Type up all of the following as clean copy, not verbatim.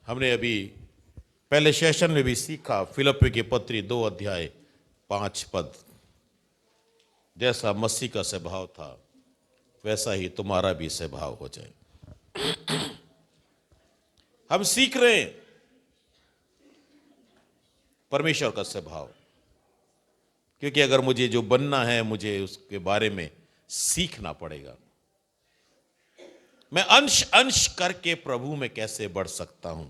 हमने अभी पहले सेशन में भी सीखा, फिलिप्पी की पत्री 2 अध्याय 5 पद, जैसा मसीह का स्वभाव था वैसा ही तुम्हारा भी स्वभाव हो जाए। हम सीख रहे हैं परमेश्वर का स्वभाव, क्योंकि अगर मुझे जो बनना है मुझे उसके बारे में सीखना पड़ेगा। मैं अंश अंश करके प्रभु में कैसे बढ़ सकता हूं,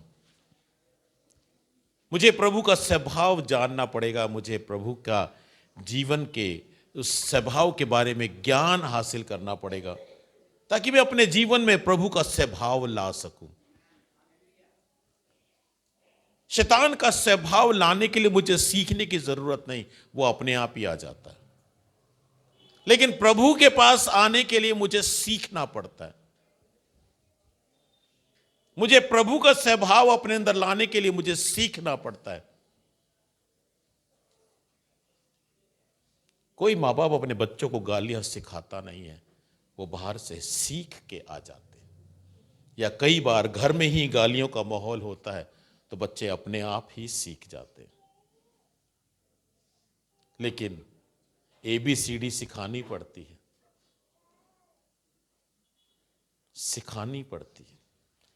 मुझे प्रभु का स्वभाव जानना पड़ेगा। मुझे प्रभु का जीवन के उस स्वभाव के बारे में ज्ञान हासिल करना पड़ेगा, ताकि मैं अपने जीवन में प्रभु का स्वभाव ला सकूं। शैतान का स्वभाव लाने के लिए मुझे सीखने की जरूरत नहीं, वो अपने आप ही आ जाता है। लेकिन प्रभु के पास आने के लिए मुझे सीखना पड़ता है। मुझे प्रभु का स्वभाव अपने अंदर लाने के लिए मुझे सीखना पड़ता है। कोई माँ बाप अपने बच्चों को गालियां सिखाता नहीं है, वो बाहर से सीख के आ जाते हैं। या कई बार घर में ही गालियों का माहौल होता है तो बच्चे अपने आप ही सीख जाते हैं। लेकिन ABCD सिखानी पड़ती है, सिखानी पड़ती है।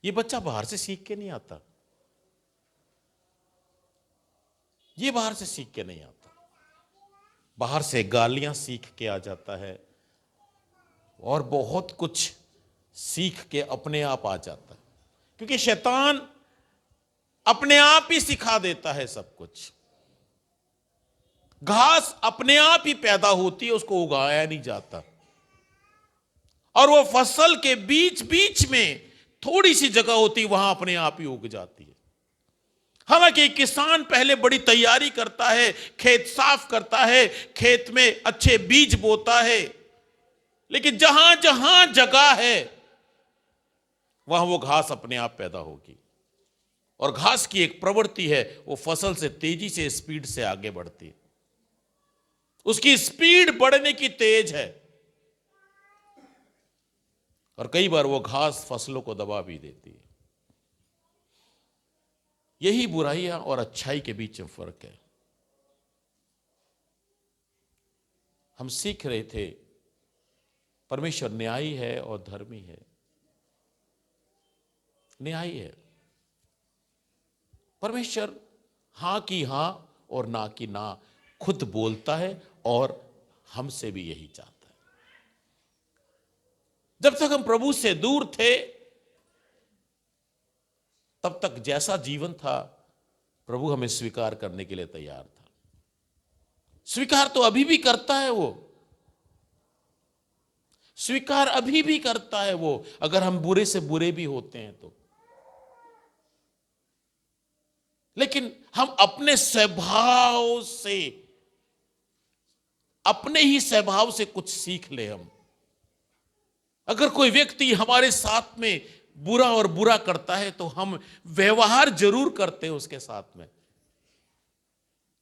ये बच्चा बाहर से सीख के नहीं आता, ये बाहर से सीख के नहीं आता, बाहर से गालियां सीख के आ जाता है और बहुत कुछ सीख के अपने आप आ जाता है, क्योंकि शैतान अपने आप ही सिखा देता है सब कुछ। घास अपने आप ही पैदा होती है, उसको उगाया नहीं जाता, और वो फसल के बीच बीच में थोड़ी सी जगह होती है, वहां अपने आप ही उग जाती है। हालांकि किसान पहले बड़ी तैयारी करता है, खेत साफ करता है, खेत में अच्छे बीज बोता है, लेकिन जहां जहां जगह है वहां वो घास अपने आप पैदा होगी। और घास की एक प्रवृत्ति है, वो फसल से तेजी से स्पीड से आगे बढ़ती है। उसकी स्पीड बढ़ने की तेज है, और कई बार वो घास फसलों को दबा भी देती है। यही बुराइयां और अच्छाई के बीच में फर्क है। हम सीख रहे थे परमेश्वर न्यायी है और धर्मी है। न्यायी है परमेश्वर, हां की हां और ना की ना खुद बोलता है, और हमसे भी यही चाहता है। जब तक हम प्रभु से दूर थे तब तक जैसा जीवन था प्रभु हमें स्वीकार करने के लिए तैयार था। स्वीकार तो अभी भी करता है, वो स्वीकार अभी भी करता है वो, अगर हम बुरे से बुरे भी होते हैं तो। लेकिन हम अपने स्वभाव से, अपने ही स्वभाव से कुछ सीख ले। हम अगर कोई व्यक्ति हमारे साथ में बुरा और बुरा करता है तो हम व्यवहार जरूर करते हैं उसके साथ में,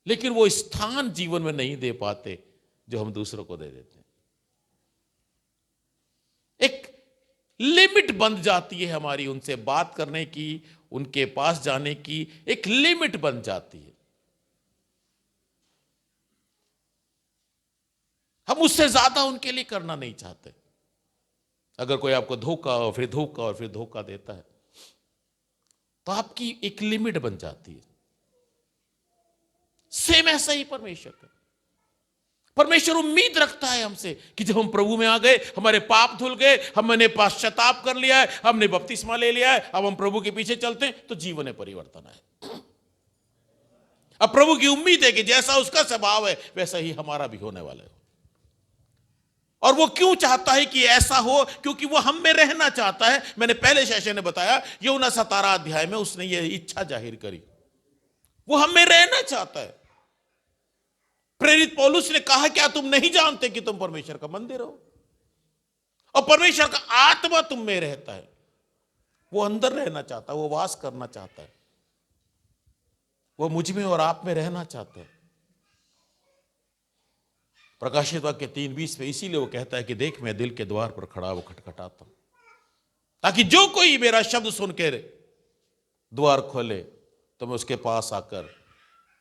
लेकिन वो स्थान जीवन में नहीं दे पाते जो हम दूसरों को दे देते हैं। एक लिमिट बन जाती है हमारी उनसे बात करने की, उनके पास जाने की एक लिमिट बन जाती है। हम उससे ज्यादा उनके लिए करना नहीं चाहते। अगर कोई आपको धोखा और फिर धोखा और फिर धोखा देता है तो आपकी एक लिमिट बन जाती है। सेम ऐसा ही परमेश्वर का, परमेश्वर उम्मीद रखता है हमसे कि जब हम प्रभु में आ गए, हमारे पाप धुल गए, हमने पश्चाताप कर लिया है, हमने बपतिस्मा ले लिया है, अब हम प्रभु के पीछे चलते हैं तो जीवन में परिवर्तन है। अब प्रभु की उम्मीद है कि जैसा उसका स्वभाव है वैसा ही हमारा भी होने वाला है। और वो क्यों चाहता है कि ऐसा हो? क्योंकि वो हम में रहना चाहता है। मैंने पहले सेशन में बताया, यूहन्ना 17 अध्याय में उसने ये इच्छा जाहिर करी, वो हम में रहना चाहता है। प्रेरित पौलुस ने कहा, क्या तुम नहीं जानते कि तुम परमेश्वर का मंदिर हो और परमेश्वर का आत्मा तुम में रहता है? वो अंदर रहना चाहता है, वो वास करना चाहता है, वो मुझ में और आप में रहना चाहता है। प्रकाशित वाक्य 3:20 में इसीलिए वो कहता है कि देख मैं दिल के द्वार पर खड़ा वो खटखटाता हूं, ताकि जो कोई मेरा शब्द सुन के द्वार खोले तो मैं उसके पास आकर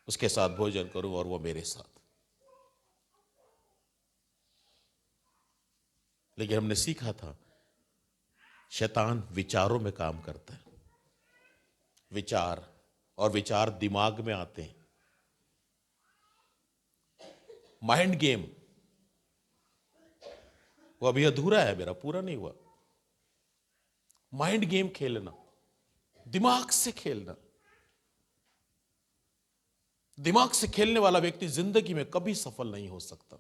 उसके साथ भोजन करूं और वो मेरे साथ। लेकिन हमने सीखा था शैतान विचारों में काम करता है। विचार, और विचार दिमाग में आते हैं। माइंड गेम वो अभी अधूरा है, मेरा पूरा नहीं हुआ। माइंड गेम खेलना, दिमाग से खेलना। दिमाग से खेलने वाला व्यक्ति जिंदगी में कभी सफल नहीं हो सकता,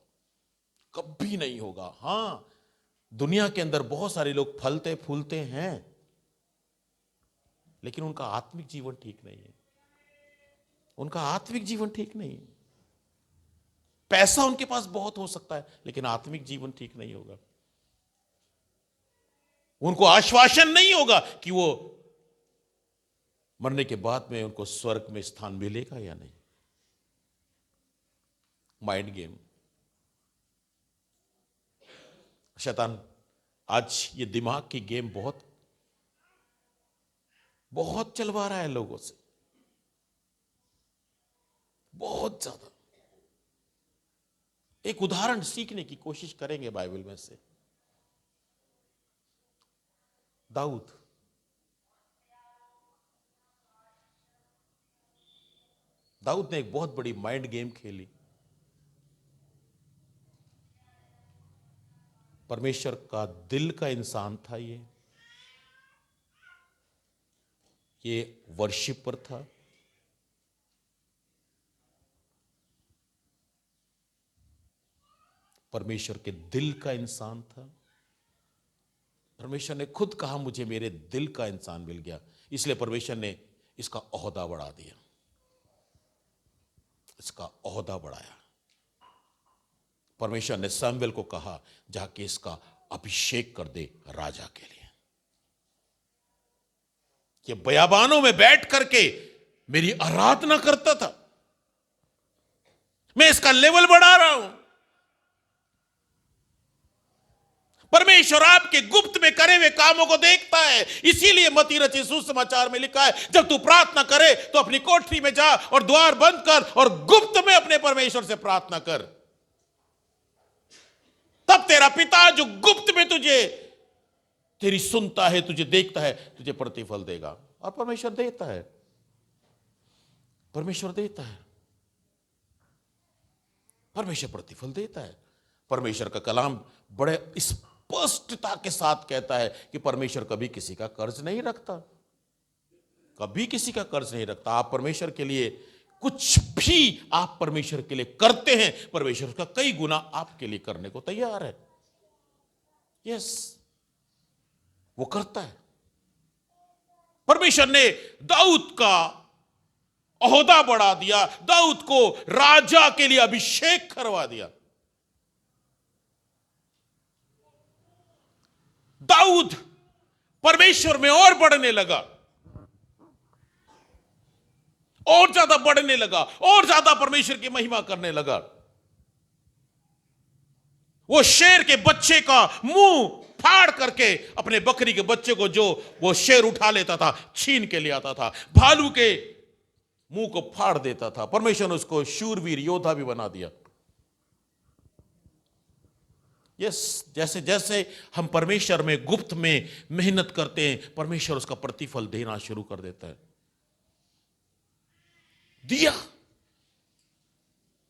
कभी नहीं होगा। हां, दुनिया के अंदर बहुत सारे लोग फलते फूलते हैं, लेकिन उनका आत्मिक जीवन ठीक नहीं है। उनका आत्मिक जीवन ठीक नहीं है। पैसा उनके पास बहुत हो सकता है, लेकिन आत्मिक जीवन ठीक नहीं होगा। उनको आश्वासन नहीं होगा कि वो मरने के बाद में उनको स्वर्ग में स्थान मिलेगा या नहीं। Mind game. शैतान आज ये दिमाग की गेम बहुत बहुत चलवा रहा है लोगों से, बहुत ज्यादा। एक उदाहरण सीखने की कोशिश करेंगे बाइबल में से। दाऊद, दाऊद ने एक बहुत बड़ी माइंड गेम खेली। परमेश्वर का दिल का इंसान था ये वर्शिपर था। परमेश्वर के दिल का इंसान था। परमेश्वर ने खुद कहा मुझे मेरे दिल का इंसान मिल गया, इसलिए परमेश्वर ने इसका ओहदा बढ़ा दिया, इसका ओहदा बढ़ाया। परमेश्वर ने शमूएल को कहा जाके इसका अभिषेक कर दे राजा के लिए। ये बयाबानों में बैठ करके मेरी आराधना करता था, मैं इसका लेवल बढ़ा रहा हूं। परमेश्वर आपके गुप्त में करे हुए कामों को देखता है। इसीलिए मत्ती रचित सुसमाचार में लिखा है, जब तू प्रार्थना करे तो अपनी कोठरी में जा और द्वार बंद कर और गुप्त में अपने परमेश्वर से प्रार्थना कर। तब तेरा पिता जो गुप्त में तुझे तेरी सुनता है, तुझे देखता है, तुझे प्रतिफल देगा। और परमेश्वर देता है, परमेश्वर देता है, परमेश्वर प्रतिफल देता है। परमेश्वर का कलाम बड़े स्पष्टता के साथ कहता है कि परमेश्वर कभी किसी का कर्ज नहीं रखता, कभी किसी का कर्ज नहीं रखता। आप परमेश्वर के लिए कुछ भी आप परमेश्वर के लिए करते हैं, परमेश्वर का कई गुना आपके लिए करने को तैयार है। यस, वो करता है। परमेश्वर ने दाऊद का ओहदा बढ़ा दिया, दाऊद को राजा के लिए अभिषेक करवा दिया। दाऊद परमेश्वर में और बढ़ने लगा, और ज्यादा बढ़ने लगा, और ज्यादा परमेश्वर की महिमा करने लगा। वो शेर के बच्चे का मुंह फाड़ करके अपने बकरी के बच्चे को जो वो शेर उठा लेता था, छीन के ले आता था, भालू के मुंह को फाड़ देता था। परमेश्वर ने उसको शूरवीर योद्धा भी बना दिया। यस, जैसे जैसे हम परमेश्वर में गुप्त में मेहनत करते हैं, परमेश्वर उसका प्रतिफल देना शुरू कर देता है। दिया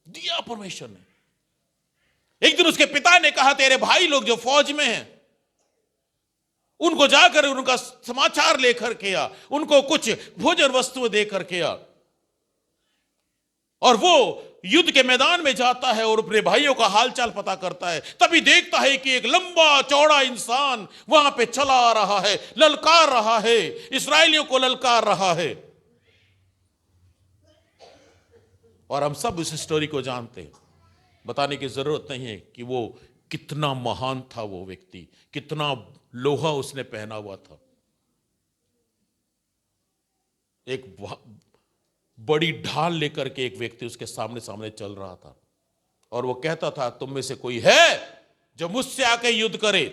दिया परमेश्वर ने। एक दिन उसके पिता ने कहा, तेरे भाई लोग जो फौज में हैं उनको जाकर उनका समाचार लेकर के आ, उनको कुछ भोजन वस्तुएं देकर के आ। और वो युद्ध के मैदान में जाता है और अपने भाइयों का हालचाल पता करता है। तभी देखता है कि एक लंबा चौड़ा इंसान वहां पे चला आ रहा है, ललकार रहा है, इस्राएलियों को ललकार रहा है। और हम सब इस स्टोरी को जानते हैं, बताने की जरूरत नहीं है कि वो कितना महान था। वो व्यक्ति कितना लोहा उसने पहना हुआ था। एक बड़ी ढाल लेकर के एक व्यक्ति उसके सामने सामने चल रहा था और वो कहता था, तुम में से कोई है जो मुझसे आके युद्ध करे?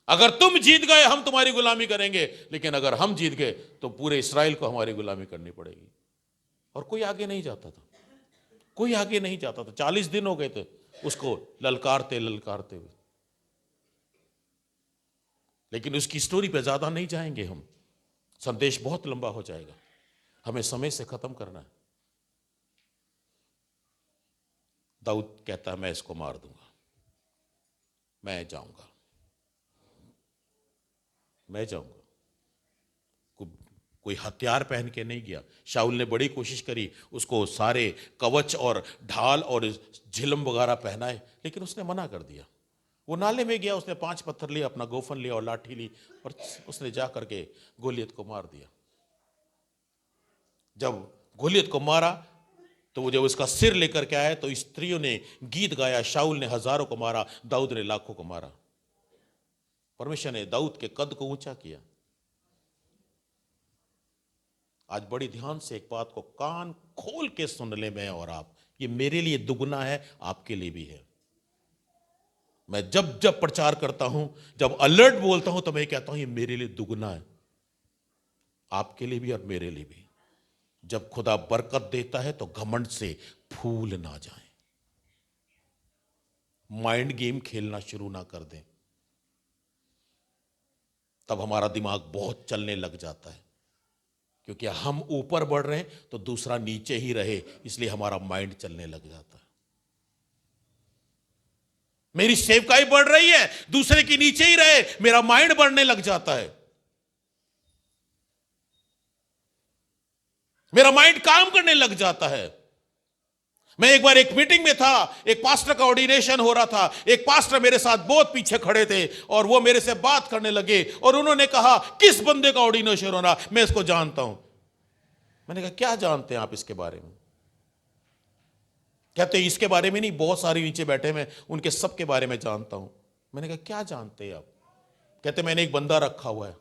अगर तुम जीत गए हम तुम्हारी गुलामी करेंगे, लेकिन अगर हम जीत गए तो पूरे इस्राएल को हमारी गुलामी करनी पड़ेगी। और कोई आगे नहीं जाता था, कोई आगे नहीं जाता था। 40 दिन हो गए थे उसको ललकारते ललकारते हुए। लेकिन उसकी स्टोरी पे ज्यादा नहीं जाएंगे हम, संदेश बहुत लंबा हो जाएगा, हमें समय से खत्म करना है। दाऊद कहता है मैं इसको मार दूंगा, मैं जाऊंगा। कोई हथियार पहन के नहीं गया। शाऊल ने बड़ी कोशिश करी, उसको सारे कवच और ढाल और झिलम वगैरह पहनाए, लेकिन उसने मना कर दिया। वो नाले में गया, उसने 5 पत्थर लिए, अपना गोफन लिया और लाठी ली, और उसने जा करके गोलियत को मार दिया। जब गोलियत को मारा तो वो जब उसका सिर लेकर के आया तो स्त्रियों ने गीत गाया, शाऊल ने हजारों को मारा, दाऊद ने लाखों को मारा। परमेश्वर ने दाऊद के कद को ऊंचा किया। आज बड़ी ध्यान से एक बात को कान खोल के सुन ले मैं और आप, ये मेरे लिए दुगना है, आपके लिए भी है। मैं जब जब प्रचार करता हूं, जब अलर्ट बोलता हूं, तो मैं कहता हूं ये मेरे लिए दुगना है, आपके लिए भी और मेरे लिए भी। जब खुदा बरकत देता है तो घमंड से फूल ना जाए, माइंड गेम खेलना शुरू ना कर दें, तब हमारा दिमाग बहुत चलने लग जाता है। क्योंकि हम ऊपर बढ़ रहे हैं तो दूसरा नीचे ही रहे, इसलिए हमारा माइंड चलने लग जाता है। मेरी सेवकाई बढ़ रही है, दूसरे की नीचे ही रहे, मेरा माइंड बढ़ने लग जाता है, मेरा माइंड काम करने लग जाता है। मैं एक बार एक मीटिंग में था, एक पास्टर का ऑर्डिनेशन हो रहा था। एक पास्टर मेरे साथ बहुत पीछे खड़े थे और वो मेरे से बात करने लगे और उन्होंने कहा किस बंदे का ऑर्डिनेशन हो रहा, मैं इसको जानता हूं। मैंने कहा क्या जानते हैं आप इसके बारे में? कहते इसके बारे में नहीं, बहुत सारे नीचे बैठे मैं उनके सबके बारे में जानता हूं। मैंने कहा क्या जानते हैं आप? कहते मैंने एक बंदा रखा हुआ है,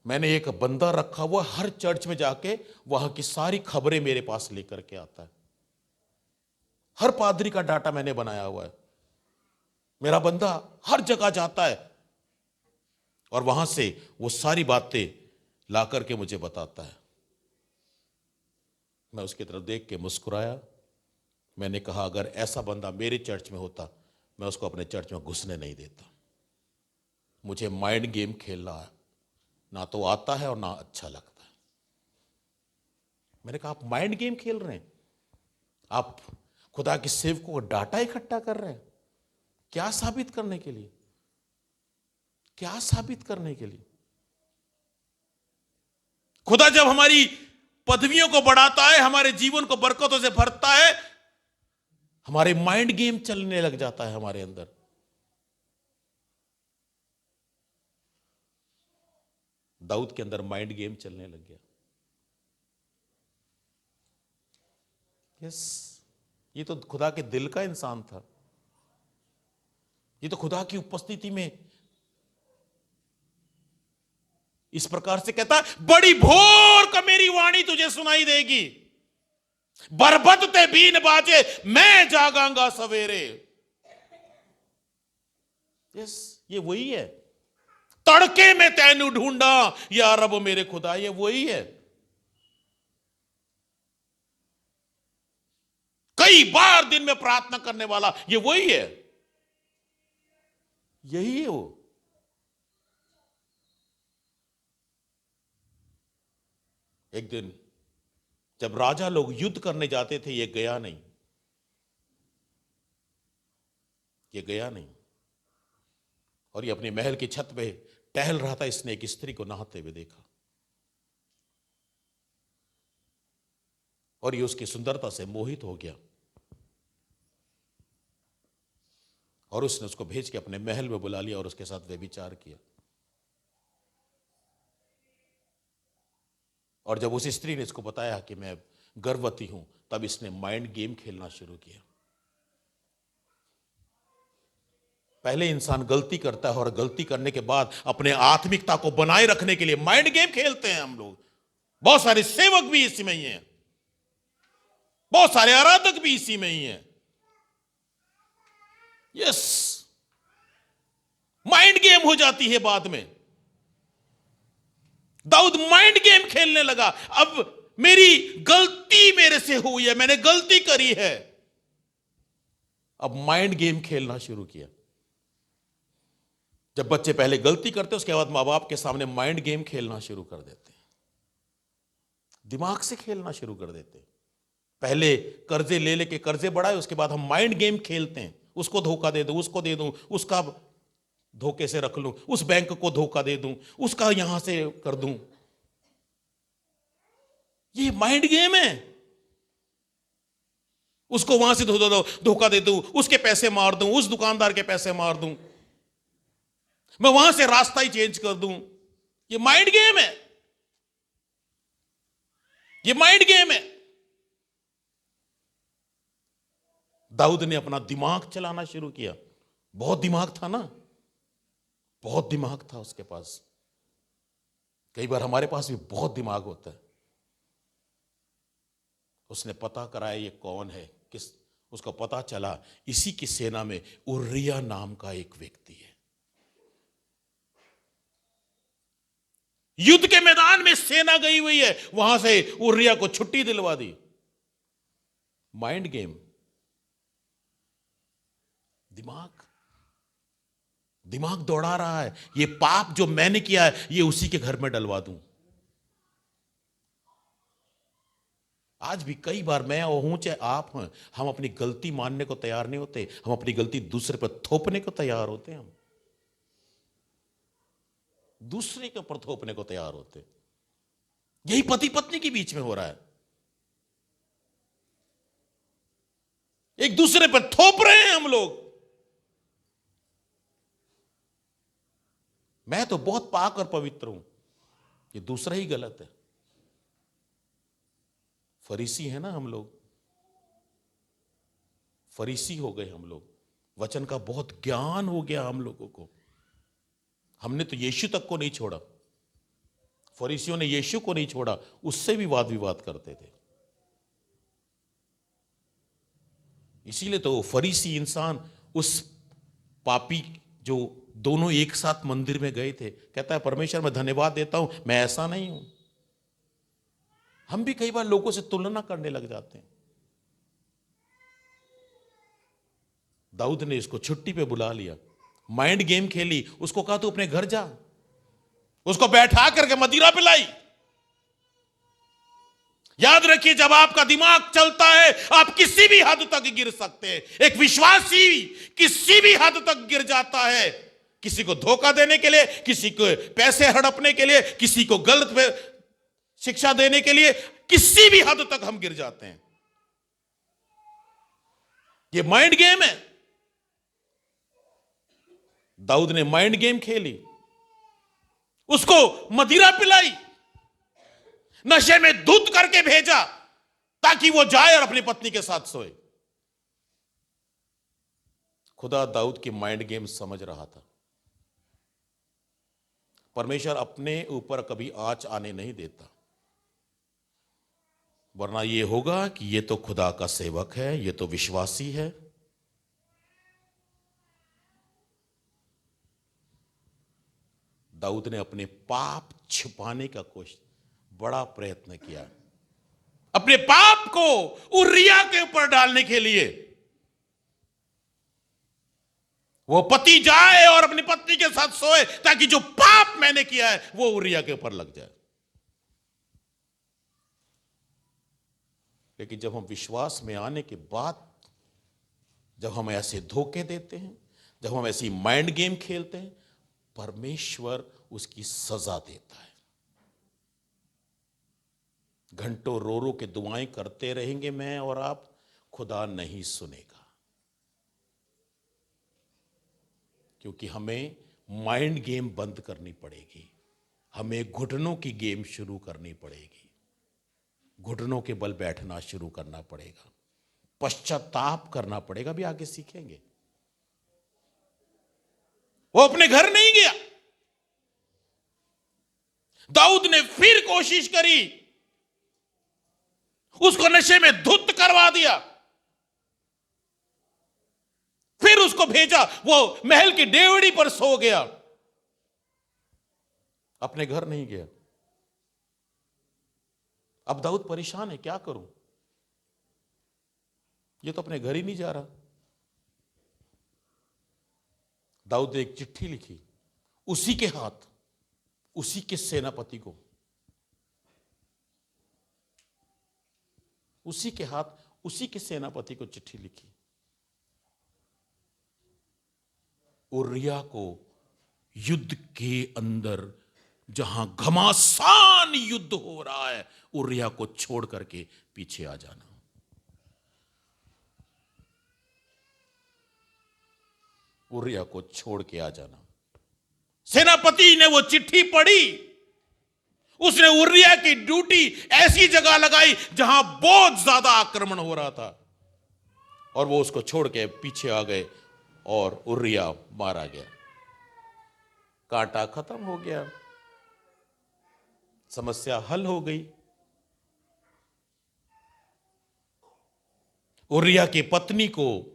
मैंने एक बंदा रखा हुआ, हर चर्च में जाके वहां की सारी खबरें मेरे पास लेकर के आता है, हर पादरी का डाटा मैंने बनाया हुआ है। मेरा बंदा हर जगह जाता है और वहां से वो सारी बातें ला करके मुझे बताता है। मैं उसकी तरफ देख के मुस्कुराया। मैंने कहा अगर ऐसा बंदा मेरे चर्च में होता, मैं उसको अपने चर्च में घुसने नहीं देता। मुझे माइंड गेम खेलना है ना तो आता है और ना अच्छा लगता है। मैंने कहा आप माइंड गेम खेल रहे हैं, आप खुदा के सेवकों को डाटा इकट्ठा कर रहे हैं, क्या साबित करने के लिए? क्या साबित करने के लिए? खुदा जब हमारी पदवियों को बढ़ाता है, हमारे जीवन को बरकतों से भरता है, हमारे माइंड गेम चलने लग जाता है हमारे अंदर। दाऊद के अंदर माइंड गेम चलने लग गया। यस, ये तो खुदा के दिल का इंसान था। ये तो खुदा की उपस्थिति में इस प्रकार से कहता है बड़ी भोर का मेरी वाणी तुझे सुनाई देगी, बरबदते बीन बाजे मैं जागांगा सवेरे। यस, ये वही है। तड़के में तैनू ढूंढा या रब मेरे खुदा, ये वही है। कई बार दिन में प्रार्थना करने वाला, ये वही है, यही है वो। एक दिन जब राजा लोग युद्ध करने जाते थे, ये गया नहीं, ये गया नहीं, और ये अपने महल की छत पे टहल रहा था। इसने एक स्त्री को नहाते हुए देखा और ये उसकी सुंदरता से मोहित हो गया और उसने उसको भेज के अपने महल में बुला लिया और उसके साथ व्यभिचार किया। और जब उस स्त्री ने इसको बताया कि मैं गर्भवती हूं, तब इसने माइंड गेम खेलना शुरू किया। पहले इंसान गलती करता है और गलती करने के बाद अपने आत्मिकता को बनाए रखने के लिए माइंड गेम खेलते हैं हम लोग। बहुत सारे सेवक भी इसी में ही हैं, बहुत सारे आराधक भी इसी में ही हैं। यस, माइंड गेम हो जाती है बाद में। दाऊद माइंड गेम खेलने लगा। अब मेरी गलती मेरे से हुई है, मैंने गलती करी है। अब माइंड गेम खेलना शुरू किया। जब बच्चे पहले गलती करते उसके बाद मां बाप के सामने माइंड गेम खेलना शुरू कर देते हैं, दिमाग से खेलना शुरू कर देते हैं। पहले कर्जे ले लेके कर्जे बढ़ाए, उसके बाद हम माइंड गेम खेलते हैं। उसको धोखा दे दूं, उसको दे दूं, उसका धोखे से रख लूं, उस बैंक को धोखा दे दूं, उसका यहां से कर दूं। ये माइंड गेम है। उसको वहां से धोखा दे दूं, उसके पैसे मार दूं, उस दुकानदार के पैसे मार दूं, मैं वहां से रास्ता ही चेंज कर दूं। ये माइंड गेम है, ये माइंड गेम है। दाऊद ने अपना दिमाग चलाना शुरू किया। बहुत दिमाग था ना, बहुत दिमाग था उसके पास। कई बार हमारे पास भी बहुत दिमाग होता है। उसने पता कराया ये कौन है, किस, उसको पता चला इसी की सेना में उर्रिया नाम का एक व्यक्ति है। युद्ध के मैदान में सेना गई हुई है, वहां से उर्रिया को छुट्टी दिलवा दी। माइंड गेम, दिमाग दौड़ा रहा है। ये पाप जो मैंने किया है ये उसी के घर में डलवा दूं। आज भी कई बार मैं हूं चाहे आप हैं, हम अपनी गलती मानने को तैयार नहीं होते। हम अपनी गलती दूसरे पर थोपने को तैयार होते हैं। हम दूसरे के ऊपर थोपने को तैयार होते। यही पति पत्नी के बीच में हो रहा है। एक दूसरे पर थोप रहे हैं हम लोग। मैं तो बहुत पाक और पवित्र हूं, ये दूसरा ही गलत है। फरीसी है ना हम लोग, फरीसी हो गए हम लोग। वचन का बहुत ज्ञान हो गया हम लोगों को। हमने तो यीशु तक को नहीं छोड़ा, फरीसियों ने यीशु को नहीं छोड़ा, उससे भी वाद विवाद करते थे। इसीलिए तो फरीसी इंसान उस पापी जो दोनों एक साथ मंदिर में गए थे, कहता है परमेश्वर मैं धन्यवाद देता हूं, मैं ऐसा नहीं हूं। हम भी कई बार लोगों से तुलना करने लग जाते हैं। दाऊद ने इसको छुट्टी पे बुला लिया, माइंड गेम खेली, उसको कहा तू अपने घर जा, उसको बैठा करके मदिरा पिलाई। याद रखिए, जब आपका दिमाग चलता है आप किसी भी हद तक गिर सकते हैं। एक विश्वासी किसी भी हद तक गिर जाता है, किसी को धोखा देने के लिए, किसी को पैसे हड़पने के लिए, किसी को गलत शिक्षा देने के लिए, किसी भी हद तक हम गिर जाते हैं। ये माइंड गेम है। दाऊद ने माइंड गेम खेली, उसको मदिरा पिलाई, नशे में धुत करके भेजा ताकि वो जाए और अपनी पत्नी के साथ सोए। खुदा दाऊद की माइंड गेम समझ रहा था। परमेश्वर अपने ऊपर कभी आंच आने नहीं देता, वरना यह होगा कि ये तो खुदा का सेवक है, ये तो विश्वासी है। दाऊद ने अपने पाप छिपाने का बड़ा प्रयत्न किया, अपने पाप को उर्रिया के ऊपर डालने के लिए। वो पति जाए और अपनी पत्नी के साथ सोए ताकि जो पाप मैंने किया है वो उर्रिया के ऊपर लग जाए। लेकिन जब हम विश्वास में आने के बाद, जब हम ऐसे धोखे देते हैं, जब हम ऐसी माइंड गेम खेलते हैं, परमेश्वर उसकी सजा देता है। घंटों रो रो के दुआएं करते रहेंगे मैं और आप, खुदा नहीं सुनेगा, क्योंकि हमें माइंड गेम बंद करनी पड़ेगी। हमें घुटनों की गेम शुरू करनी पड़ेगी, घुटनों के बल बैठना शुरू करना पड़ेगा, पश्चाताप करना पड़ेगा। भी आगे सीखेंगे। वो अपने घर नहीं गया। दाऊद ने फिर कोशिश करी, उसको नशे में धुत करवा दिया, फिर फिर उसको भेजा, वो महल की डेवड़ी पर सो गया, अपने घर नहीं गया। अब दाऊद परेशान है, क्या करूं, ये तो अपने घर ही नहीं जा रहा। दाऊद ने एक चिट्ठी लिखी उसी के हाथ, उसी के सेनापति को, उसी के हाथ, उसी के सेनापति को चिट्ठी लिखी। उरिया को युद्ध के अंदर, जहां घमासान युद्ध हो रहा है, उरिया को छोड़ करके पीछे आ जाना। उरिया को छोड़ के आ जाना। सेनापति ने वो चिट्ठी पढ़ी, उसने उरिया की ड्यूटी ऐसी जगह लगाई जहां बहुत ज्यादा आक्रमण हो रहा था, और वो उसको छोड़ के पीछे आ गए और उरिया मारा गया। कांटा खत्म हो गया, समस्या हल हो गई। उरिया की पत्नी को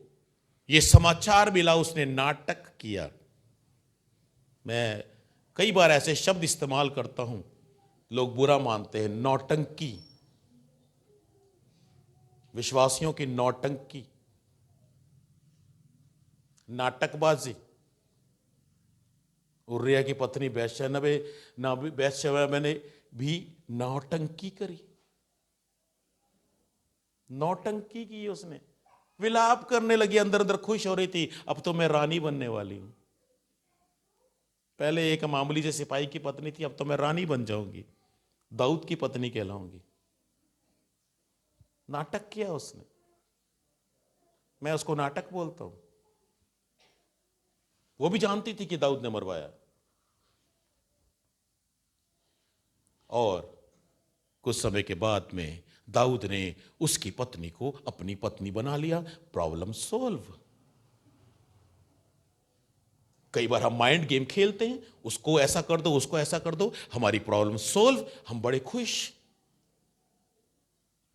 यह समाचार मिला, उसने नाटक किया। मैं कई बार ऐसे शब्द इस्तेमाल करता हूं, लोग बुरा मानते हैं। नौटंकी, विश्वासियों की नौटंकी, नाटकबाजी। उरिया की पत्नी बैतशेबा ने भी नौटंकी करी, नौटंकी की उसने, विलाप करने लगी, अंदर अंदर खुश हो रही थी, अब तो मैं रानी बनने वाली हूं। पहले एक मामूली से सिपाही की पत्नी थी, अब तो मैं रानी बन जाऊंगी, दाऊद की पत्नी कहलाऊंगी। नाटक किया उसने, मैं उसको नाटक बोलता हूं। वो भी जानती थी कि दाऊद ने मरवाया। और कुछ समय के बाद में दाऊद ने उसकी पत्नी को अपनी पत्नी बना लिया। Problem solve. कई बार हम माइंड गेम खेलते हैं, उसको ऐसा कर दो, उसको ऐसा कर दो, हमारी प्रॉब्लम सॉल्व, हम बड़े खुश,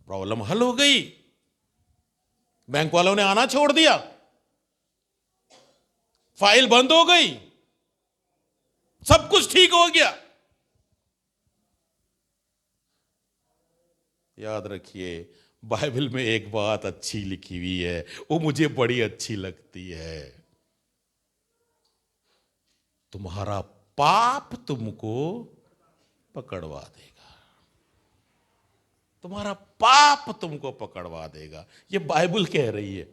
प्रॉब्लम हल हो गई। बैंक वालों ने आना छोड़ दिया, फाइल बंद हो गई, सब कुछ ठीक हो गया। याद रखिए, बाइबल में एक बात अच्छी लिखी हुई है, वो मुझे बड़ी अच्छी लगती है। तुम्हारा पाप तुमको पकड़वा देगा, तुम्हारा पाप तुमको पकड़वा देगा। ये बाइबल कह रही है,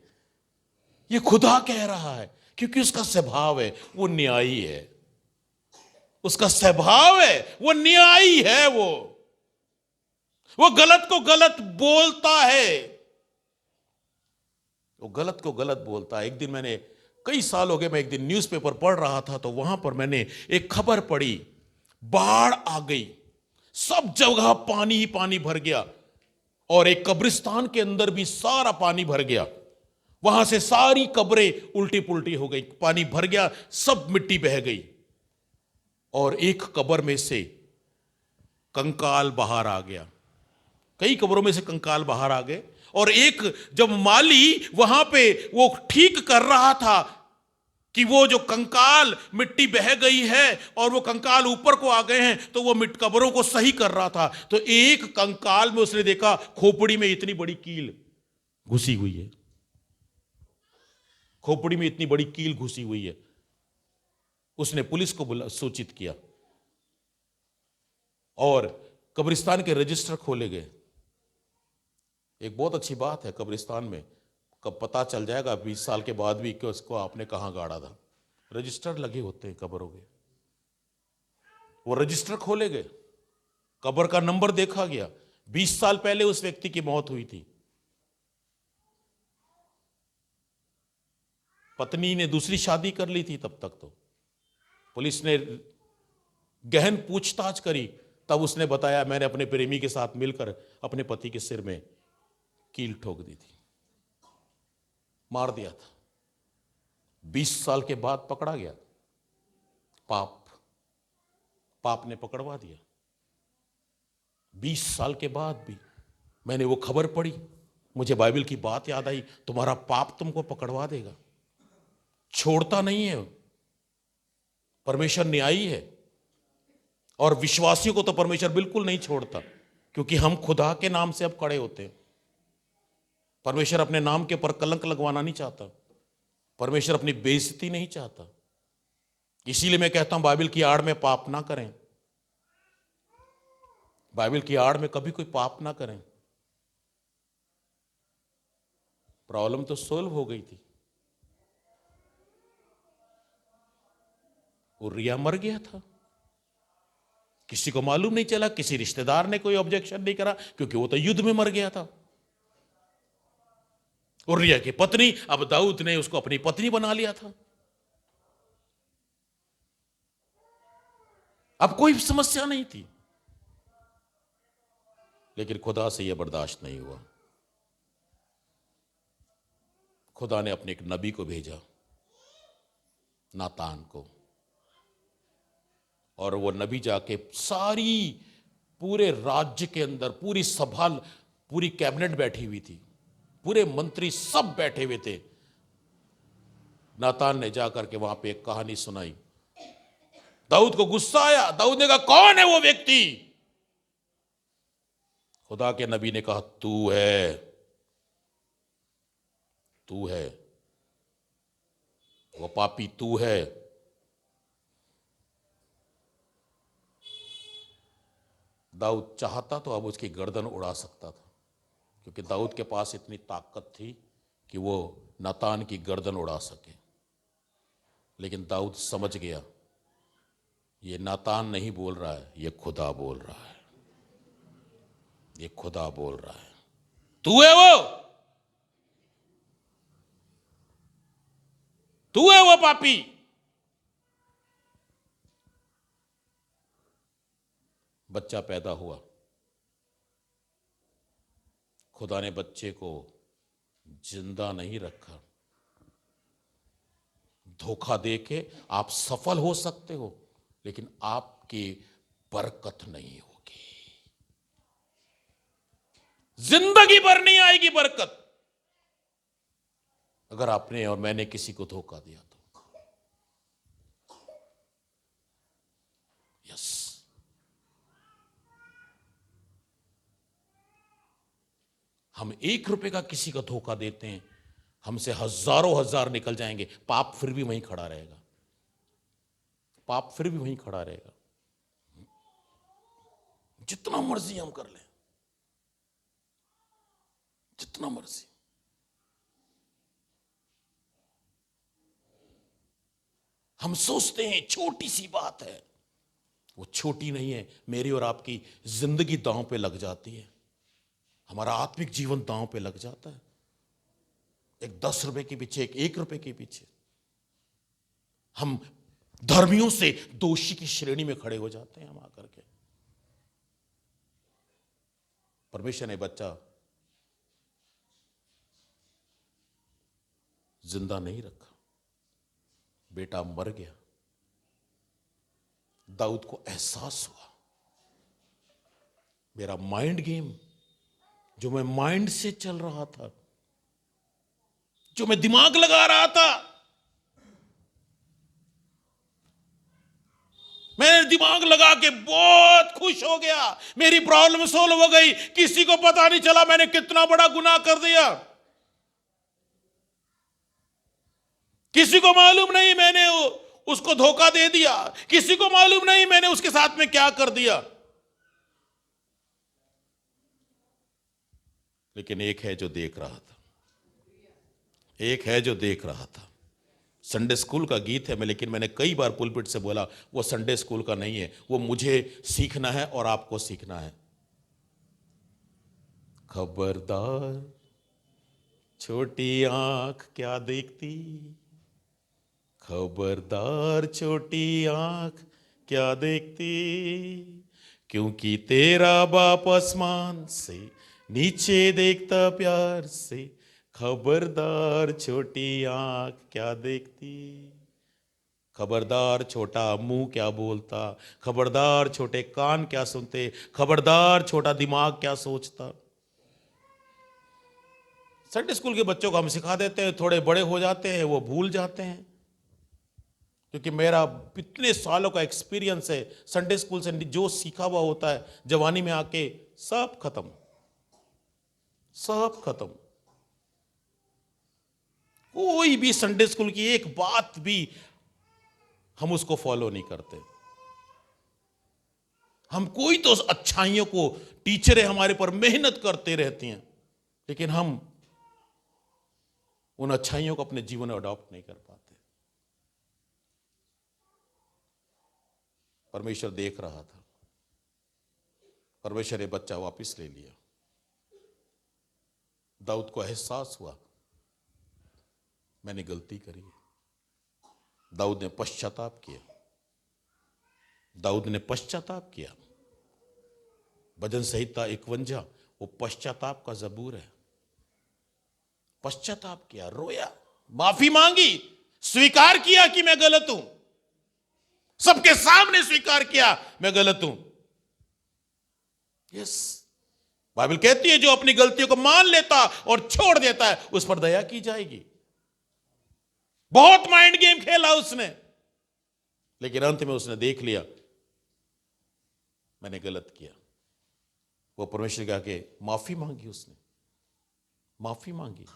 ये खुदा कह रहा है, क्योंकि उसका स्वभाव है, वो न्यायी है। उसका स्वभाव है, वो न्यायी है। वो गलत को गलत बोलता है, वो गलत को गलत बोलता है। एक दिन मैंने, कई साल हो गए, मैं एक दिन न्यूज़पेपर पढ़ रहा था, तो वहां पर मैंने एक खबर पढ़ी, बाढ़ आ गई, सब जगह पानी ही पानी भर गया, और एक कब्रिस्तान के अंदर भी सारा पानी भर गया। वहां से सारी कब्रें उल्टी पुल्टी हो गई, पानी भर गया, सब मिट्टी बह गई, और एक कब्र में से कंकाल बाहर आ गया। कई कब्रों में से कंकाल बाहर आ गए, और एक जब माली वहां पे वो ठीक कर रहा था कि वो जो कंकाल, मिट्टी बह गई है और वो कंकाल ऊपर को आ गए हैं, तो वो कब्रों को सही कर रहा था, तो एक कंकाल में उसने देखा खोपड़ी में इतनी बड़ी कील घुसी हुई है, खोपड़ी में इतनी बड़ी कील घुसी हुई है। उसने पुलिस को सूचित किया, और कब्रिस्तान के रजिस्टर खोले गए। एक बहुत अच्छी बात है, कब्रिस्तान में कब पता चल जाएगा 20 साल के बाद भी कि उसको आपने कहां गाड़ा था। रजिस्टर लगे होते हैं कब्रों के, वो रजिस्टर खोले गए, कब्र का नंबर देखा गया, 20 साल पहले उस व्यक्ति की मौत हुई थी, पत्नी ने दूसरी शादी कर ली थी तब तक। तो पुलिस ने गहन पूछताछ करी, तब उसने बताया, मैंने अपने प्रेमी के साथ मिलकर अपने पति के सिर में कील ठोक दी थी, मार दिया था। 20 साल के बाद पकड़ा गया, पाप ने पकड़वा दिया। 20 साल के बाद भी मैंने वो खबर पढ़ी, मुझे बाइबल की बात याद आई, तुम्हारा पाप तुमको पकड़वा देगा। छोड़ता नहीं है। परमेश्वर न्यायी है और विश्वासियों को तो परमेश्वर बिल्कुल नहीं छोड़ता, क्योंकि हम खुदा के नाम से अब खड़े होते हैं। परमेश्वर अपने नाम के ऊपर कलंक लगवाना नहीं चाहता, परमेश्वर अपनी बेइज्जती नहीं चाहता। इसीलिए मैं कहता हूं बाइबल की आड़ में पाप ना करें, बाइबल की आड़ में कभी कोई पाप ना करें। प्रॉब्लम तो सोल्व हो गई थी, उरिया मर गया था, किसी को मालूम नहीं चला, किसी रिश्तेदार ने कोई ऑब्जेक्शन नहीं करा, क्योंकि वो तो युद्ध में मर गया था। उरिया की पत्नी, अब दाऊद ने उसको अपनी पत्नी बना लिया था। अब कोई समस्या नहीं थी, लेकिन खुदा से यह बर्दाश्त नहीं हुआ। खुदा ने अपने एक नबी को भेजा, नातान को, और वो नबी जाके सारी पूरे राज्य के अंदर पूरी सभा, पूरी कैबिनेट बैठी हुई थी, पूरे मंत्री सब बैठे हुए थे। नातान ने जाकर के वहां पे एक कहानी सुनाई। दाऊद को गुस्सा आया, दाऊद ने कहा कौन है वो व्यक्ति? खुदा के नबी ने कहा तू है, तू है, वो पापी तू है। दाऊद चाहता तो अब उसकी गर्दन उड़ा सकता था, क्योंकि दाऊद के पास इतनी ताकत थी कि वो नातान की गर्दन उड़ा सके। लेकिन दाऊद समझ गया ये नातान नहीं बोल रहा है, ये खुदा बोल रहा है, ये खुदा बोल रहा है, तू है वो, तू है वो पापी। बच्चा पैदा हुआ, खुदा ने बच्चे को जिंदा नहीं रखा। धोखा देके आप सफल हो सकते हो, लेकिन आपकी बरकत नहीं होगी, जिंदगी भर नहीं आएगी बरकत, अगर आपने और मैंने किसी को धोखा दिया तो। यस, हम 1 रुपए का किसी को धोखा देते हैं, हमसे हजारों हजार निकल जाएंगे, पाप फिर भी वहीं खड़ा रहेगा, पाप फिर भी वहीं खड़ा रहेगा, जितना मर्जी हम कर लें, जितना मर्जी। हम सोचते हैं छोटी सी बात है, वो छोटी नहीं है। मेरी और आपकी जिंदगी दांव पे लग जाती है, हमारा आत्मिक जीवन दांव पे लग जाता है। एक 10 रुपए के पीछे, एक 1 रुपए के पीछे हम धर्मियों से दोषी की श्रेणी में खड़े हो जाते हैं हम आकर के। परमेश्वर ने बच्चा जिंदा नहीं रखा, बेटा मर गया। दाऊद को एहसास हुआ मेरा माइंड गेम, जो मैं माइंड से चल रहा था, जो मैं दिमाग लगा रहा था, मैंने दिमाग लगा के बहुत खुश हो गया, मेरी प्रॉब्लम सोल्व हो गई, किसी को पता नहीं चला मैंने कितना बड़ा गुनाह कर दिया, किसी को मालूम नहीं मैंने उसको धोखा दे दिया, किसी को मालूम नहीं मैंने उसके साथ में क्या कर दिया। लेकिन एक है जो देख रहा था, एक है जो देख रहा था। संडे स्कूल का गीत है, लेकिन मैंने कई बार पुलपिट से बोला वो संडे स्कूल का नहीं है, वो मुझे सीखना है और आपको सीखना है। खबरदार छोटी आंख क्या देखती, खबरदार छोटी आंख क्या देखती, क्योंकि तेरा बाप आसमान से नीचे देखता प्यार से, खबरदार छोटी आंख क्या देखती। खबरदार छोटा मुंह क्या बोलता, खबरदार छोटे कान क्या सुनते, खबरदार छोटा दिमाग क्या सोचता। संडे स्कूल के बच्चों को हम सिखा देते हैं, थोड़े बड़े हो जाते हैं वो भूल जाते हैं, क्योंकि मेरा इतने सालों का एक्सपीरियंस है, संडे स्कूल से जो सीखा हुआ होता है जवानी में आके सब खत्म, सब खत्म। कोई भी संडे स्कूल की एक बात भी हम उसको फॉलो नहीं करते। हम कोई तो अच्छाइयों को, टीचरें हमारे पर मेहनत करते रहती हैं, लेकिन हम उन अच्छाइयों को अपने जीवन में अडॉप्ट नहीं कर पाते। परमेश्वर देख रहा था, परमेश्वर ने बच्चा वापस ले लिया। दाऊद को एहसास हुआ मैंने गलती करी है। दाऊद ने पश्चाताप किया, दाऊद ने पश्चाताप किया। भजन संहिता 51 वो पश्चाताप का जबूर है। पश्चाताप किया, रोया, माफी मांगी, स्वीकार किया कि मैं गलत हूं, सबके सामने स्वीकार किया मैं गलत हूं। यस, बाइबल कहती है जो अपनी गलतियों को मान लेता और छोड़ देता है उस पर दया की जाएगी। बहुत माइंड गेम खेला उसने, लेकिन अंत में उसने देख लिया मैंने गलत किया। वो परमेश्वर के आगे माफी मांगी, उसने माफी मांगी।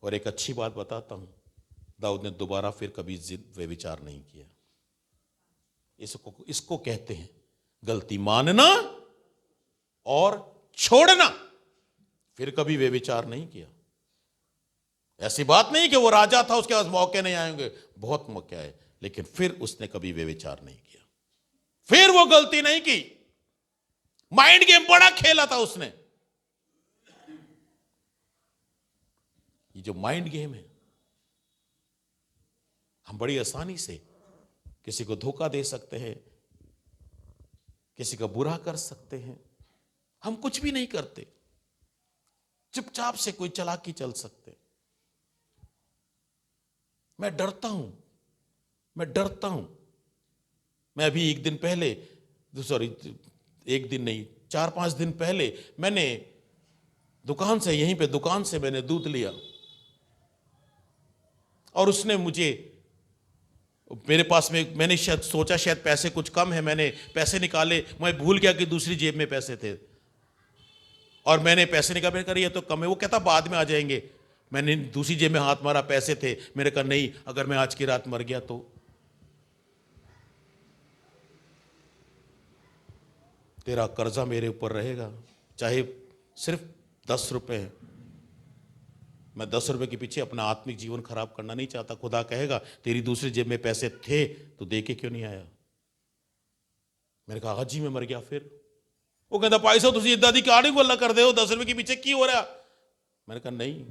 और एक अच्छी बात बताता हूं, दाऊद ने दोबारा फिर कभी व्यभिचार नहीं किया। इसको कहते हैं गलती मानना और छोड़ना। फिर कभी व्यभिचार नहीं किया। ऐसी बात नहीं कि वो राजा था उसके पास मौके नहीं आएंगे, बहुत मौके आए, लेकिन फिर उसने कभी व्यभिचार नहीं किया, फिर वो गलती नहीं की। माइंड गेम बड़ा खेला था उसने। ये जो माइंड गेम है, हम बड़ी आसानी से किसी को धोखा दे सकते हैं, किसी का बुरा कर सकते हैं। हम कुछ भी नहीं करते, चुपचाप से कोई चालाकी चल सकते। मैं डरता हूं, मैं डरता हूं। मैं अभी एक दिन पहले, सॉरी एक दिन नहीं, 4-5 दिन पहले मैंने दुकान से, यहीं पे दुकान से मैंने दूध लिया और उसने मुझे, मेरे पास में, मैंने शायद सोचा शायद पैसे कुछ कम है, मैंने पैसे निकाले, मैं भूल गया कि दूसरी जेब में पैसे थे और मैंने पैसे निकाले, कर ये तो कम है। वो कहता बाद में आ जाएंगे। मैंने दूसरी जेब में हाथ मारा, पैसे थे। मैंने कहा नहीं, अगर मैं आज की रात मर गया तो तेरा कर्जा मेरे ऊपर रहेगा, चाहे सिर्फ 10 रुपए है। मैं 10 रुपए के पीछे अपना आत्मिक जीवन खराब करना नहीं चाहता। खुदा कहेगा तेरी दूसरी जेब में पैसे थे तो दे के क्यों नहीं आया। मैंने कहा हाजी मैं मर गया फिर। वो कहता पैसा तुझे इदा दी काड़ी बोला कर दे, 10 रुपए के पीछे की हो रहा। मैंने कहा नहीं,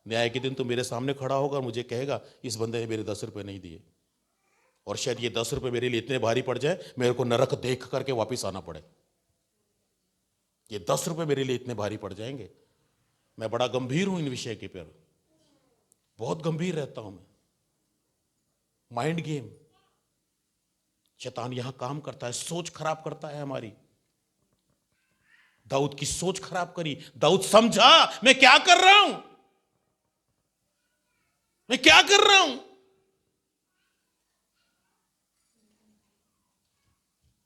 न्याय के दिन तो मेरे सामने खड़ा होगा और मुझे कहेगा इस बंदे ने मेरे 10 रुपए नहीं दिए, और शायद ये 10 रुपए मेरे लिए इतने भारी पड़ जाए मेरे को नरक देख करके वापिस आना पड़े। ये 10 रुपए मेरे लिए इतने भारी पड़ जाएंगे। मैं बड़ा गंभीर हूं इन विषय के पर, बहुत गंभीर रहता हूं मैं। माइंड गेम, शैतान यहां काम करता है, सोच खराब करता है हमारी। दाऊद की सोच खराब करी। दाऊद समझा मैं क्या कर रहा हूं, मैं क्या कर रहा हूं।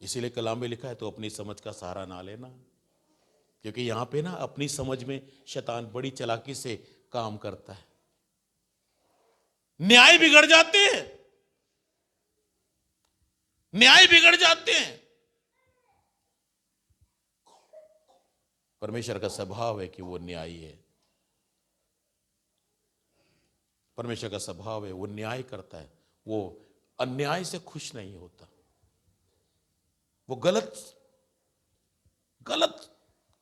इसीलिए कलाम में लिखा है तो अपनी समझ का सहारा ना लेना, क्योंकि यहां पे ना अपनी समझ में शैतान बड़ी चालाकी से काम करता है। न्याय बिगड़ जाते हैं, न्याय बिगड़ जाते हैं। परमेश्वर का स्वभाव है कि वो न्यायी है। परमेश्वर का स्वभाव है वो न्याय करता है, वो अन्याय से खुश नहीं होता। वो गलत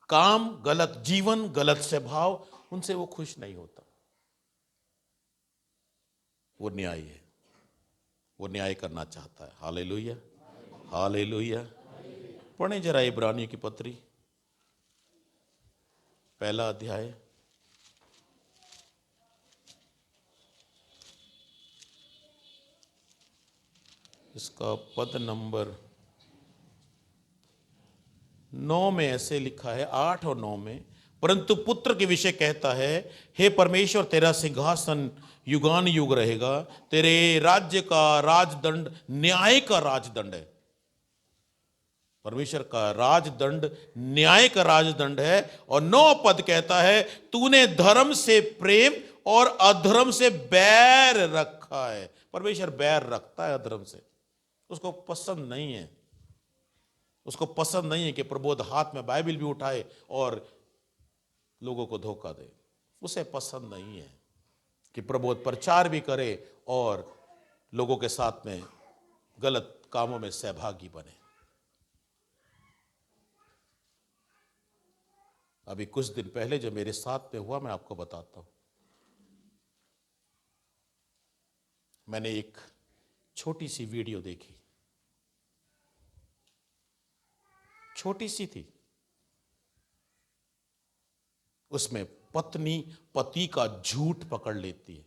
काम, गलत जीवन, गलत स्वभाव, उनसे वो खुश नहीं होता। वो न्यायी है, वो न्याय करना चाहता है। Hallelujah, hallelujah. पढ़ें जरा इब्रानियों की पत्री, पहला अध्याय, इसका पद नंबर 9 में ऐसे लिखा है, 8 और 9 में, परंतु पुत्र के विषय कहता है, हे परमेश्वर, तेरा सिंहासन युगान युग रहेगा, तेरे राज्य का राजदंड न्याय का राजदंड है। परमेश्वर का राजदंड न्याय का राजदंड है। और 9 पद कहता है, तूने धर्म से प्रेम और अधर्म से बैर रखा है। परमेश्वर बैर रखता है अधर्म से, उसको पसंद नहीं है। उसको पसंद नहीं है कि प्रबोध हाथ में बाइबल भी उठाए और लोगों को धोखा दे। उसे पसंद नहीं है कि प्रबोध प्रचार भी करे और लोगों के साथ में गलत कामों में सहभागी बने। अभी कुछ दिन पहले जो मेरे साथ में हुआ, मैं आपको बताता हूं। मैंने एक छोटी सी वीडियो देखी, छोटी सी थी। उसमें पत्नी पति का झूठ पकड़ लेती है।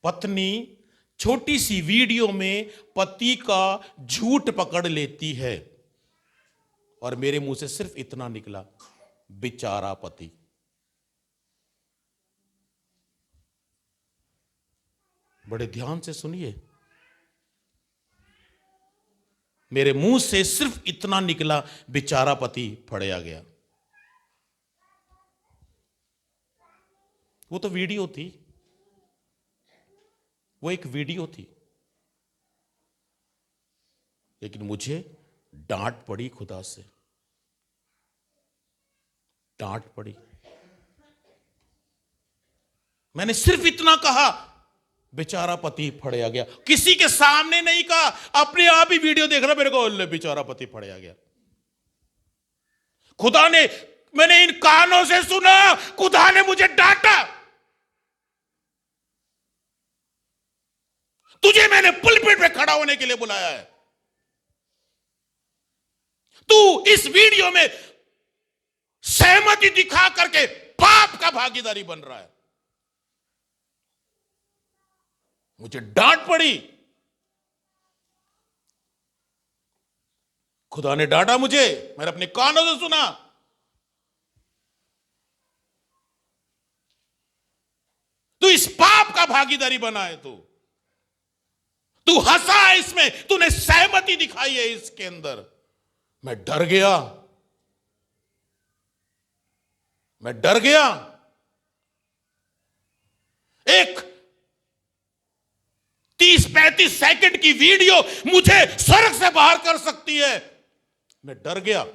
पत्नी छोटी सी वीडियो में पति का झूठ पकड़ लेती है और मेरे मुंह से सिर्फ इतना निकला, बेचारा पति। बड़े ध्यान से सुनिए, मेरे मुंह से सिर्फ इतना निकला, बेचारा पति फड़या गया। वो तो वीडियो थी, वो एक वीडियो थी, लेकिन मुझे डांट पड़ी, खुदा से डांट पड़ी। मैंने सिर्फ इतना कहा, बेचारा पति फड़या गया। किसी के सामने नहीं कहा, अपने आप ही वीडियो देख रहा, मेरे को ले बेचारा पति फड़या गया। खुदा ने, मैंने इन कानों से सुना, खुदा ने मुझे डांटा। तुझे मैंने पुलपिट पे खड़ा होने के लिए बुलाया है। तू इस वीडियो में सहमति दिखा करके पाप का भागीदारी बन रहा है। मुझे डांट पड़ी, खुदा ने डांटा मुझे, मैंने अपने कानों से सुना। तू इस पाप का भागीदारी बना है, तू हंसा है इसमें, तूने सहमति दिखाई है इसके अंदर। मैं डर गया, मैं डर गया। एक 30-35 सेकंड की वीडियो मुझे स्वर्ग से बाहर कर सकती है। मैं डर गया।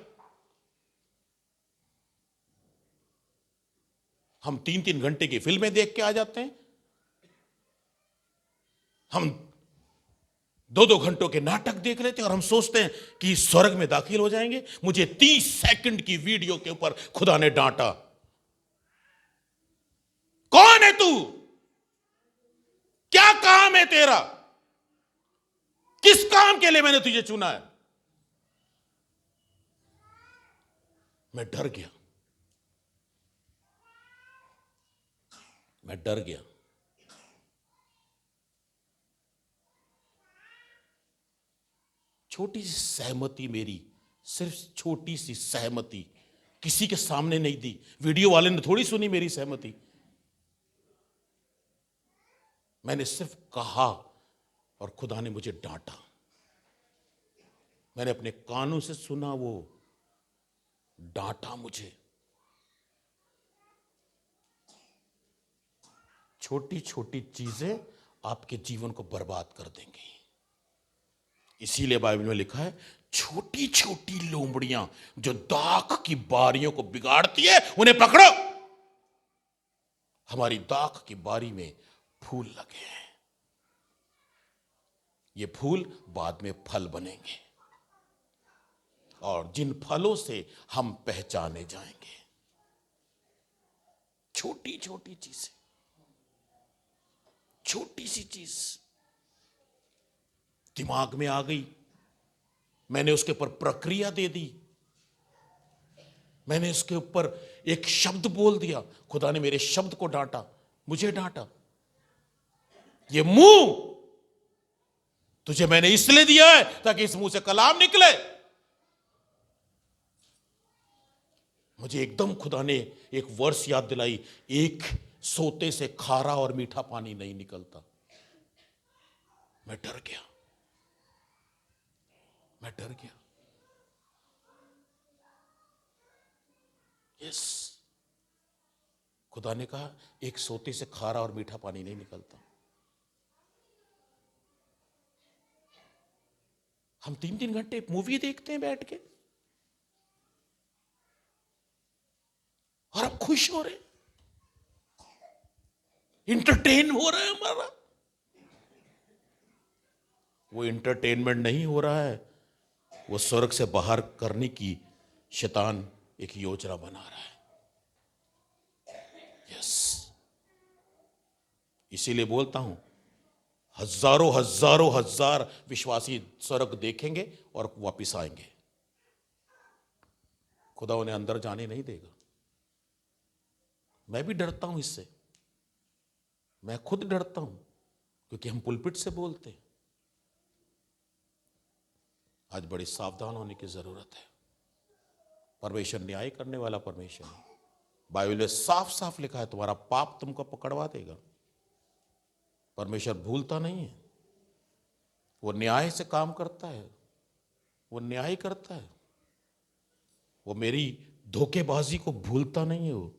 हम 3-3 घंटे की फिल्में देख के आ जाते हैं, हम 2-2 घंटों के नाटक देख लेते हैं और हम सोचते हैं कि स्वर्ग में दाखिल हो जाएंगे। मुझे 30 सेकंड की वीडियो के ऊपर खुदा ने डांटा। कौन है तू? क्या काम है तेरा? किस काम के लिए मैंने तुझे चुना है? मैं डर गया, मैं डर गया। छोटी सी सहमति मेरी, सिर्फ छोटी सी सहमति, किसी के सामने नहीं दी। वीडियो वाले ने थोड़ी सुनी मेरी सहमति। मैंने सिर्फ कहा और खुदा ने मुझे डांटा। मैंने अपने कानों से सुना, वो डांटा मुझे। छोटी छोटी चीजें आपके जीवन को बर्बाद कर देंगी। इसीलिए बाइबल में लिखा है, छोटी छोटी लोमड़ियां जो दाख की बारियों को बिगाड़ती है, उन्हें पकड़ो। हमारी दाख की बारी में फूल लगे हैं, ये फूल बाद में फल बनेंगे और जिन फलों से हम पहचाने जाएंगे। छोटी छोटी चीजें, छोटी सी चीज दिमाग में आ गई, मैंने उसके ऊपर प्रक्रिया दे दी, मैंने उसके ऊपर एक शब्द बोल दिया। खुदा ने मेरे शब्द को डांटा, मुझे डांटा। ये मुंह तुझे मैंने इसलिए दिया है ताकि इस मुंह से कलाम निकले। मुझे एकदम खुदा ने एक वर्ष याद दिलाई, एक सोते से खारा और मीठा पानी नहीं निकलता। मैं डर गया, मैं डर गया। यस, खुदा ने कहा एक सोते से खारा और मीठा पानी नहीं निकलता। हम 3-3 घंटे मूवी देखते हैं बैठ के और अब खुश हो रहे, इंटरटेन हो रहा है हमारा। वो इंटरटेनमेंट नहीं हो रहा है, वो स्वर्ग से बाहर करने की शैतान एक योजना बना रहा है। यस, इसीलिए बोलता हूं, हजारों हजारों हजार विश्वासी स्वर्ग देखेंगे और वापिस आएंगे। खुदा उन्हें अंदर जाने नहीं देगा। मैं भी डरता हूं इससे, मैं खुद डरता हूं, क्योंकि हम पुलपिट से बोलते हैं। आज बड़ी सावधान होने की जरूरत है। परमेश्वर न्याय करने वाला परमेश्वर है। बाइबल में साफ साफ लिखा है, तुम्हारा पाप तुमको पकड़वा देगा। परमेश्वर भूलता नहीं है, वो न्याय से काम करता है, वो न्याय करता है। वो मेरी धोखेबाजी को भूलता नहीं है। वो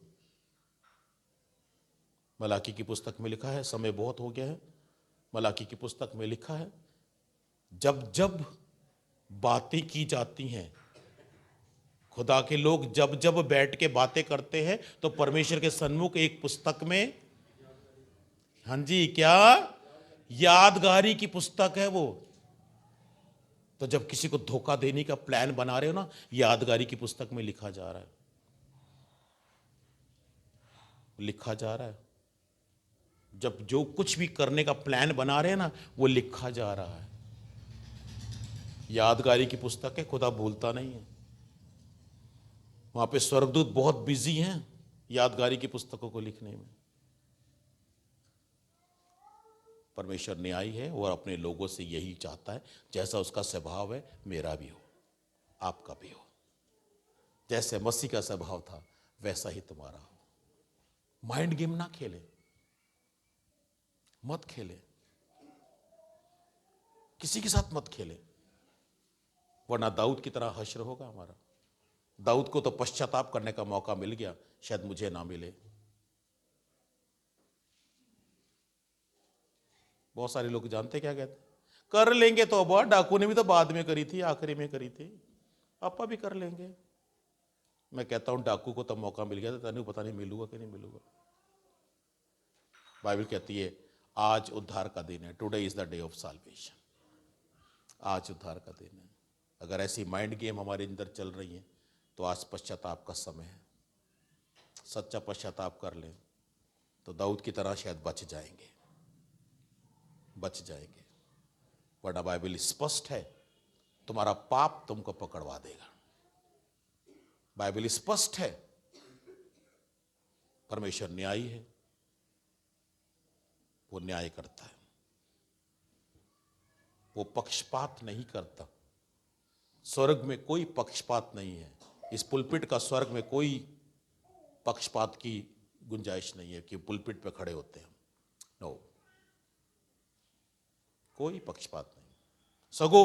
मलाकी की पुस्तक में लिखा है, समय बहुत हो गया है, मलाकी की पुस्तक में लिखा है, जब जब बातें की जाती हैं, खुदा के लोग जब जब बैठ के बातें करते हैं, तो परमेश्वर के सन्मुख एक पुस्तक में, हाँ जी, क्या यादगारी की पुस्तक है वो। तो जब किसी को धोखा देने का प्लान बना रहे हो ना, यादगारी की पुस्तक में लिखा जा रहा है, लिखा जा रहा है। जब जो कुछ भी करने का प्लान बना रहे हैं ना, वो लिखा जा रहा है। यादगारी की पुस्तक है, खुदा भूलता नहीं है। वहां पे स्वर्गदूत बहुत बिजी हैं यादगारी की पुस्तकों को लिखने में। परमेश्वर न्यायी है और अपने लोगों से यही चाहता है, जैसा उसका स्वभाव है मेरा भी हो, आपका भी हो। जैसे मसीह का स्वभाव था वैसा ही तुम्हारा हो। माइंड गेम ना खेले, मत खेले, किसी के साथ मत खेले, वरना दाऊद की तरह हश्र होगा हमारा। दाऊद को तो पश्चाताप करने का मौका मिल गया, शायद मुझे ना मिले। बहुत सारे लोग जानते क्या कहते, कर लेंगे तो बहुत, डाकू ने भी तो बाद में करी थी, आखिरी में करी थी, आपा भी कर लेंगे। मैं कहता हूं डाकू को तो मौका मिल गया था, तेन पता नहीं मिलूगा कि नहीं मिलूगा। बाइबल कहती है आज उद्धार का दिन है, today is the day of solvation. आज उद्धार का दिन है। अगर ऐसी माइंड गेम हमारे अंदर चल रही है तो आज पश्चाताप का समय है। सच्चा पश्चाताप कर लें तो दाऊद की तरह शायद बच जाएंगे, बच जाएंगे। वरना बाइबल स्पष्ट है, तुम्हारा पाप तुमको पकड़वा देगा। बाइबल स्पष्ट है, परमेश्वर न्यायी है, वो न्याय करता है, वो पक्षपात नहीं करता। स्वर्ग में कोई पक्षपात नहीं है। इस पुलपिट का स्वर्ग में कोई पक्षपात की गुंजाइश नहीं है कि पुलपिट पे खड़े होते हैं। नो, कोई पक्षपात नहीं। सगो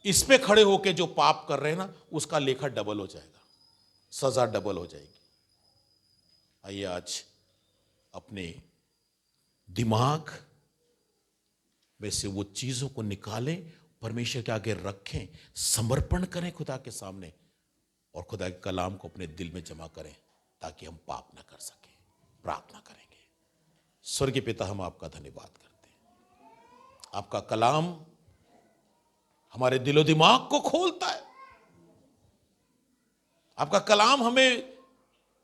इस पे खड़े होके जो पाप कर रहे हैं ना, उसका लेखा डबल हो जाएगा, सजा डबल हो जाएगी। आइए आज अपने दिमाग में से वो चीजों को निकालें, परमेश्वर के आगे रखें, समर्पण करें खुदा के सामने, और खुदा के कलाम को अपने दिल में जमा करें ताकि हम पाप ना कर सकें। प्रार्थना करेंगे। स्वर्गीय पिता, हम आपका धन्यवाद करते हैं। आपका कलाम हमारे दिलो दिमाग को खोलता है। आपका कलाम हमें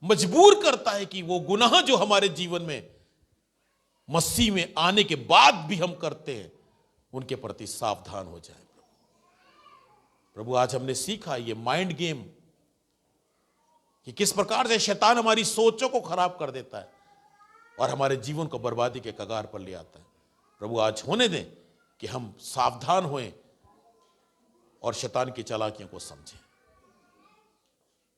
मजबूर करता है कि वो गुनाह जो हमारे जीवन में मसीह में आने के बाद भी हम करते हैं, उनके प्रति सावधान हो जाए। प्रभु, आज हमने सीखा ये माइंड गेम कि किस प्रकार से शैतान हमारी सोचों को खराब कर देता है और हमारे जीवन को बर्बादी के कगार पर ले आता है। प्रभु, आज होने दें कि हम सावधान होएं और शैतान की चालाकियों को समझें।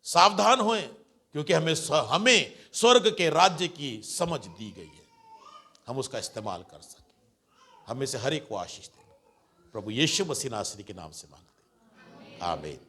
सावधान होएं, क्योंकि हमें स्वर्ग के राज्य की समझ दी गई है, हम उसका इस्तेमाल कर सकें। हमें से हर एक को आशीष दें। प्रभु यीशु मसीह नासरी के नाम से मांगते हैं, आमीन।